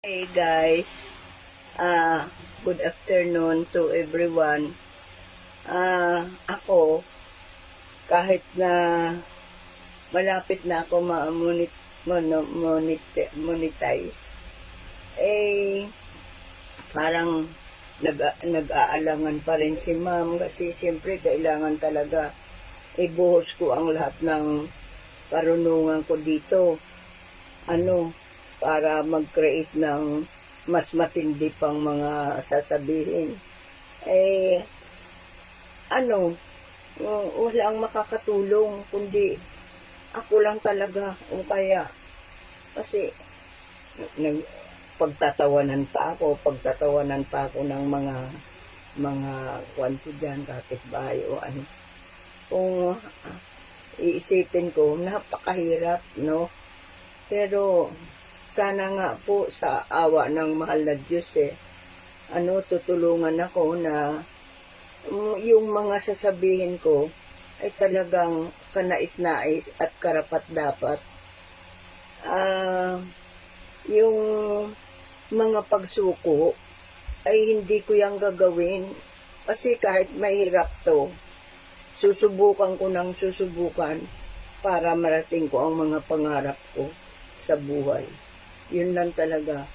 Hey guys, good afternoon to everyone. Ako, kahit na malapit na ako monetize, parang nag-aalangan pa rin si ma'am kasi siyempre kailangan talaga ibuhos ko ang lahat ng karunungan ko dito. Para mag-create ng mas matindi pang mga sasabihin. Wala ang makakatulong, kundi ako lang talaga. O kaya, kasi pagtatawanan pa ako ng mga kwanto dyan, kapitbahay o ano. Kung iisipin ko, napakahirap, no? Pero, sana nga po sa awa ng mahal na Diyos tutulungan ako na yung mga sasabihin ko ay talagang kanais-nais at karapat-dapat. Yung mga pagsuko ay hindi ko yang gagawin kasi kahit mahirap to, susubukan para marating ko ang mga pangarap ko sa buhay. Yun lang talaga.